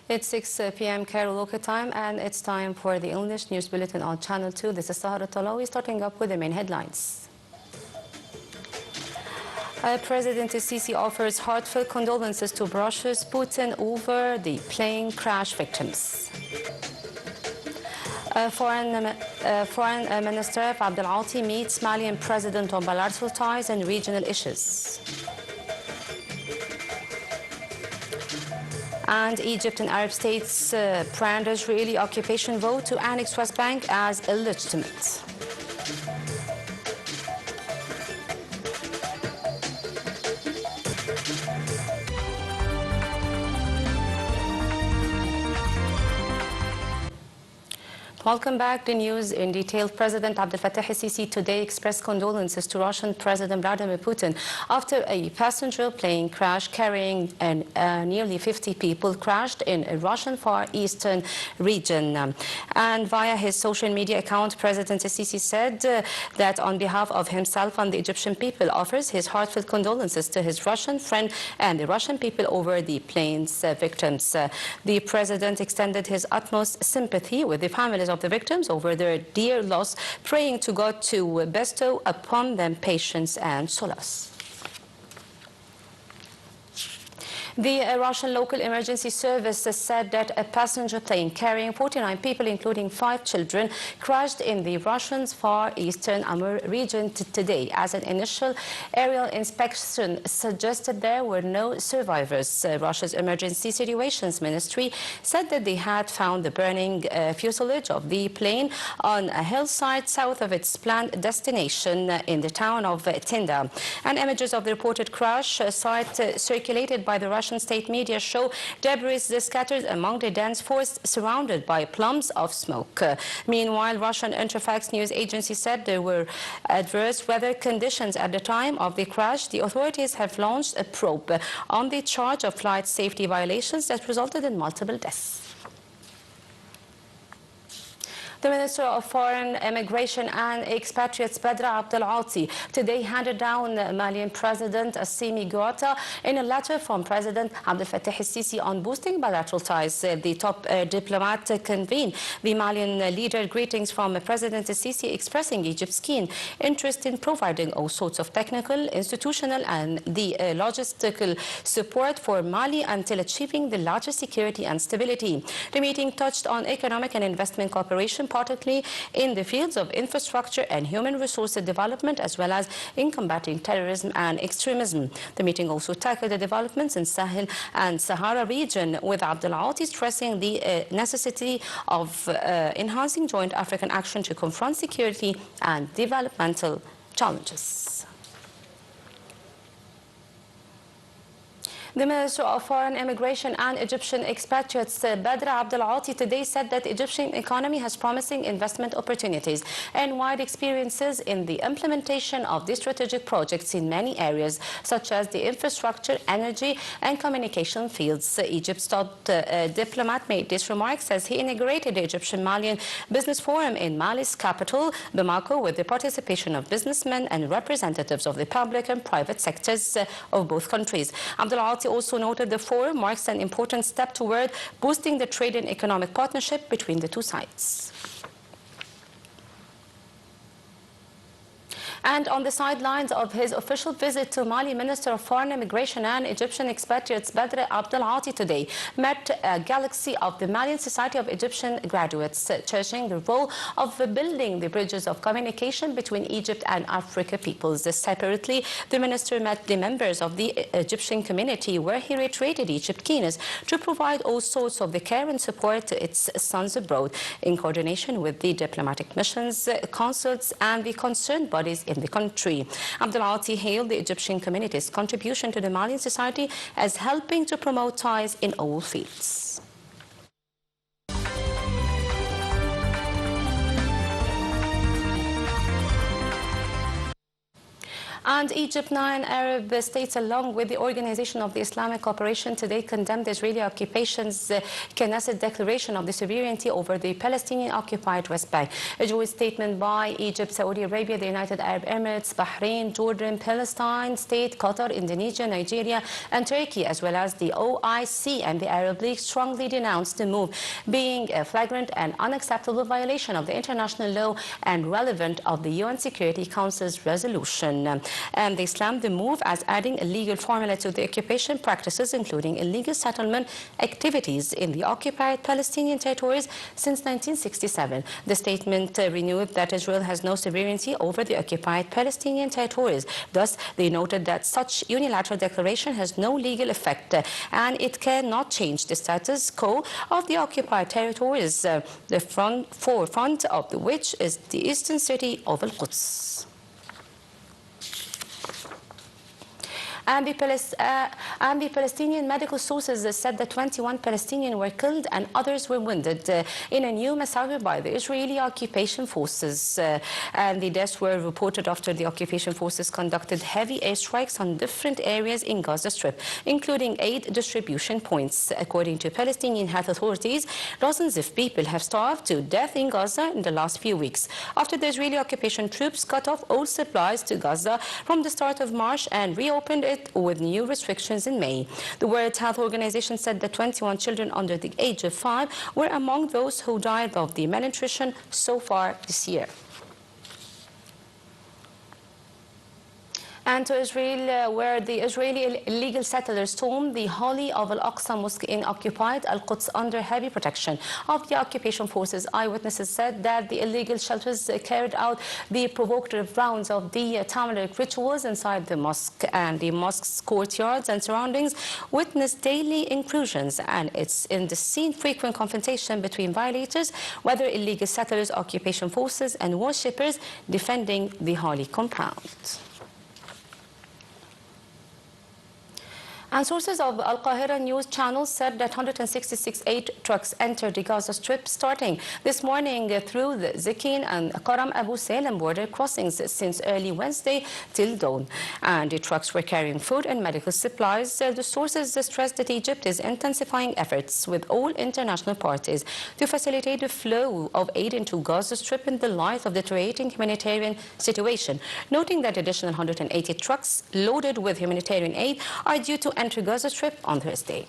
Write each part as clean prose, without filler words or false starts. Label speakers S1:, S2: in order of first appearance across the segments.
S1: It's 6 p.m. Cairo local time, and it's time for the English News Bulletin on Channel 2. This is Sahara Talawi, starting up with the main headlines. President Sisi offers heartfelt condolences to Russia's Putin over the plane crash victims. Foreign Minister Abdel-Ati meets Malian President on bilateral ties and regional issues. And Egypt and Arab states brand Israeli occupation vote to annex West Bank as illegitimate. Welcome back. The news in detail. President Abdel Fattah el-Sisi today expressed condolences to Russian President Vladimir Putin after a passenger plane crash carrying nearly 50 people crashed in a Russian Far Eastern region. And via his social media account, President el-Sisi said that on behalf of himself and the Egyptian people offers his heartfelt condolences to his Russian friend and the Russian people over the plane's victims. The president extended his utmost sympathy with the families of the victims over their dear loss, praying to God to bestow upon them patience and solace. The Russian local emergency service said that a passenger plane carrying 49 people, including 5 children, crashed in the Russian Far Eastern Amur region today. As an initial aerial inspection suggested, there were no survivors. Russia's Emergency Situations Ministry said that they had found the burning fuselage of the plane on a hillside south of its planned destination in the town of Tinda. And images of the reported crash site circulated by the Russian state media show debris scattered among the dense forest surrounded by plumes of smoke. Meanwhile, Russian Interfax news agency said there were adverse weather conditions at the time of the crash. The authorities have launched a probe on the charge of flight safety violations that resulted in multiple deaths. The Minister of Foreign Immigration and Expatriates, Badr Abdel-Ati, today handed down Malian President Assimi Goïta in a letter from President Abdel Fattah el-Sisi on boosting bilateral ties. The top diplomat convened the Malian leader. Greetings from President el-Sisi, expressing Egypt's keen interest in providing all sorts of technical, institutional and the logistical support for Mali until achieving the largest security and stability. The meeting touched on economic and investment cooperation, particularly in the fields of infrastructure and human resources development, as well as in combating terrorism and extremism. The meeting also tackled the developments in Sahel and Sahara region, with Abdel-Ati stressing the necessity of enhancing joint African action to confront security and developmental challenges. The Minister of Foreign Immigration and Egyptian Expatriates, Badr Abdel-Ati, today said that the Egyptian economy has promising investment opportunities and wide experiences in the implementation of the strategic projects in many areas, such as the infrastructure, energy, and communication fields. Egypt's top diplomat made these remarks as he inaugurated the Egyptian-Malian Business Forum in Mali's capital, Bamako, with the participation of businessmen and representatives of the public and private sectors of both countries. Abdel-Ati also noted the forum marks an important step toward boosting the trade and economic partnership between the two sides. And on the sidelines of his official visit to Mali, Minister of Foreign Immigration and Egyptian Expatriates Badr Abdel-Ati today met a galaxy of the Malian Society of Egyptian Graduates, cherishing the role of building the bridges of communication between Egypt and Africa peoples. Separately, the minister met the members of the Egyptian community, where he reiterated Egypt's keenness to provide all sorts of the care and support to its sons abroad, in coordination with the diplomatic missions, consuls, and the concerned bodies in the country. Abdel-Ati hailed the Egyptian community's contribution to the Malian society as helping to promote ties in all fields. And Egypt, 9 Arab states, along with the Organization of the Islamic Cooperation, today condemned Israeli occupation's Knesset declaration of the sovereignty over the Palestinian-occupied West Bank. A joint statement by Egypt, Saudi Arabia, the United Arab Emirates, Bahrain, Jordan, Palestine State, Qatar, Indonesia, Nigeria, and Turkey, as well as the OIC and the Arab League, strongly denounced the move, being a flagrant and unacceptable violation of the international law and relevant of the UN Security Council's resolution. And they slammed the move as adding a legal formula to the occupation practices, including illegal settlement activities in the occupied Palestinian territories since 1967. The statement renewed that Israel has no sovereignty over the occupied Palestinian territories. Thus, they noted that such unilateral declaration has no legal effect and it cannot change the status quo of the occupied territories, the forefront of which is the eastern city of Al-Quds. And the Palestinian medical sources said that 21 Palestinians were killed and others were wounded in a new massacre by the Israeli occupation forces. And the deaths were reported after the occupation forces conducted heavy airstrikes on different areas in Gaza Strip, including aid distribution points. According to Palestinian health authorities, dozens of people have starved to death in Gaza in the last few weeks, after the Israeli occupation troops cut off all supplies to Gaza from the start of March and reopened it with new restrictions in May. The World Health Organization said that 21 children under the age of 5 were among those who died of the malnutrition so far this year. And to Israel, where the Israeli illegal settlers stormed the Holy of Al-Aqsa Mosque in occupied Al-Quds under heavy protection of the occupation forces. Eyewitnesses said that the illegal shelters carried out the provocative rounds of the Tamaric rituals inside the mosque, and the mosque's courtyards and surroundings witnessed daily intrusions, and it's in the scene frequent confrontation between violators, whether illegal settlers, occupation forces, and worshippers defending the holy compound. And sources of Al Qahira news channels said that 166 aid trucks entered the Gaza Strip starting this morning through the Zikin and Karam Abu Salem border crossings since early Wednesday till dawn. And the trucks were carrying food and medical supplies. The sources stressed that Egypt is intensifying efforts with all international parties to facilitate the flow of aid into Gaza Strip in the light of the deteriorating humanitarian situation, noting that additional 180 trucks loaded with humanitarian aid are due to enter Gaza Strip on Thursday.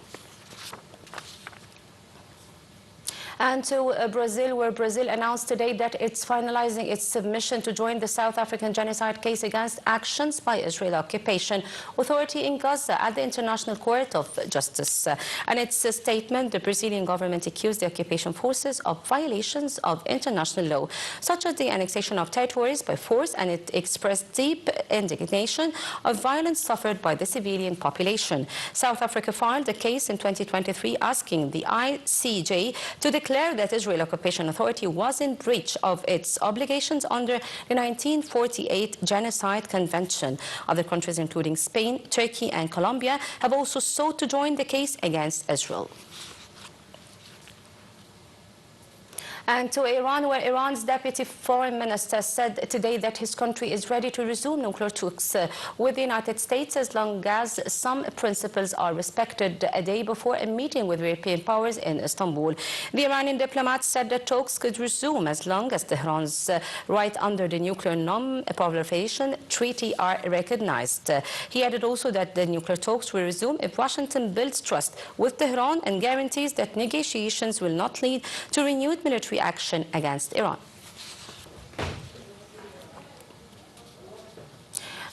S1: And to Brazil, where Brazil announced today that it's finalizing its submission to join the South African genocide case against actions by Israel occupation authority in Gaza at the International Court of Justice. And its a statement, the Brazilian government accused the occupation forces of violations of international law, such as the annexation of territories by force, and it expressed deep indignation of violence suffered by the civilian population. South Africa filed a case in 2023 asking the ICJ to declare that Israel Occupation Authority was in breach of its obligations under the 1948 Genocide Convention. Other countries, including Spain, Turkey, and Colombia, have also sought to join the case against Israel. And to Iran, where Iran's deputy foreign minister said today that his country is ready to resume nuclear talks with the United States as long as some principles are respected, a day before a meeting with European powers in Istanbul. The Iranian diplomat said that talks could resume as long as Tehran's right under the Nuclear Non-Proliferation Treaty are recognized. He added also that the nuclear talks will resume if Washington builds trust with Tehran and guarantees that negotiations will not lead to renewed military action against Iran.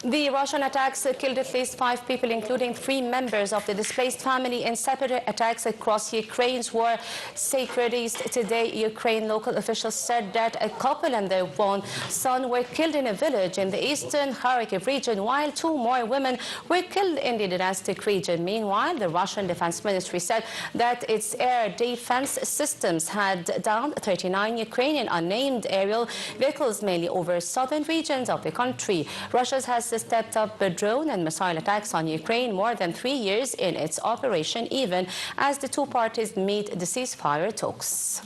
S1: The Russian attacks killed at least 5 people, including 3 members of the displaced family in separate attacks across Ukraine's war-sacred east. Today, Ukraine local officials said that a couple and their one son were killed in a village in the eastern Kharkiv region, while 2 more women were killed in the Donetsk region. Meanwhile, the Russian Defense Ministry said that its air defense systems had downed 39 Ukrainian unnamed aerial vehicles, mainly over southern regions of the country. Russia has stepped up drone and missile attacks on Ukraine more than 3 years in its operation, even as the 2 parties meet the ceasefire talks.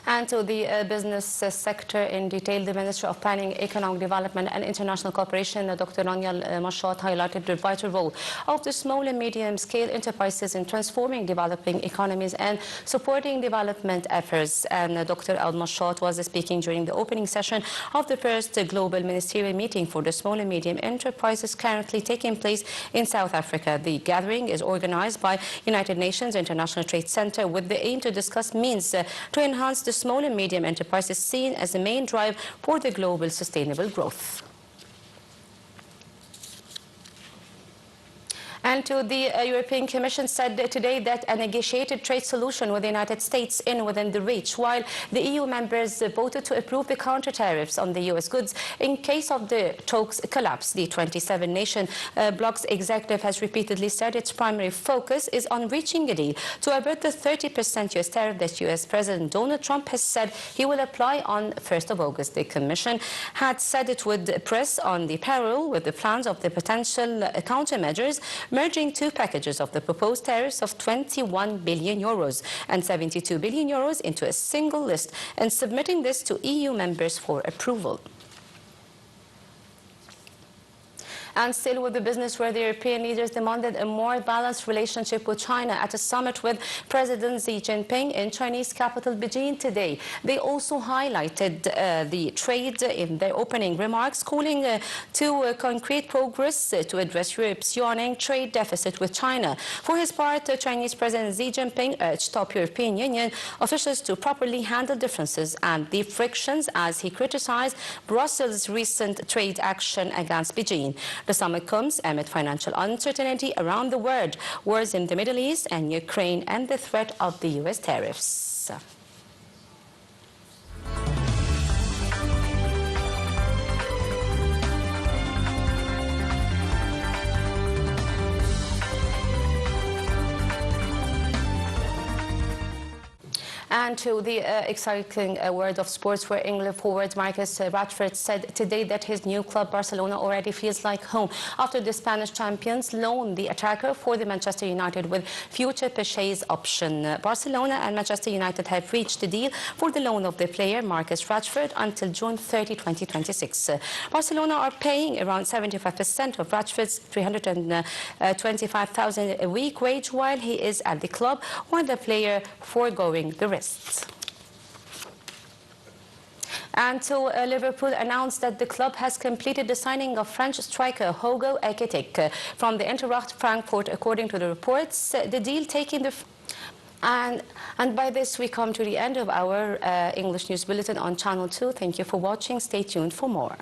S1: And to the business sector in detail, the Minister of Planning, Economic Development and International Cooperation, Dr. Rania Al-Mashat, highlighted the vital role of the small and medium-scale enterprises in transforming developing economies and supporting development efforts. And Dr. Al-Mashat was speaking during the opening session of the first global ministerial meeting for the small and medium enterprises currently taking place in South Africa. The gathering is organized by United Nations International Trade Center with the aim to discuss means to enhance the small and medium enterprises seen as the main drive for the global sustainable growth. And to the European Commission said today that a negotiated trade solution with the United States is within the reach, while the EU members voted to approve the counter tariffs on the US goods in case of the talks collapse. The 27-nation bloc's executive has repeatedly said its primary focus is on reaching a deal to avert the 30% US tariff that US President Donald Trump has said he will apply on 1st of August. The Commission had said it would press on the parallel with the plans of the potential countermeasures, merging two packages of the proposed tariffs of 21 billion euros and 72 billion euros into a single list and submitting this to EU members for approval. And still with the business, where the European leaders demanded a more balanced relationship with China at a summit with President Xi Jinping in Chinese capital Beijing today. They also highlighted the trade in their opening remarks, calling to concrete progress to address Europe's yawning trade deficit with China. For his part, Chinese President Xi Jinping urged top European Union officials to properly handle differences and the frictions as he criticized Brussels' recent trade action against Beijing. The summit comes amid financial uncertainty around the world, wars in the Middle East and Ukraine, and the threat of the US tariffs. And to the exciting world of sports, where England forward Marcus Rashford said today that his new club Barcelona already feels like home after the Spanish champions loaned the attacker for the Manchester United with future purchase option. Barcelona and Manchester United have reached a deal for the loan of the player Marcus Rashford until June 30, 2026. Barcelona are paying around 75% of Rashford's $325,000 a week wage while he is at the club, while the player foregoing the rest. And so Liverpool announced that the club has completed the signing of French striker Hugo Ekitike from the Eintracht Frankfurt, according to the reports. The deal taking the... And by this, we come to the end of our English News Bulletin on Channel 2. Thank you for watching. Stay tuned for more.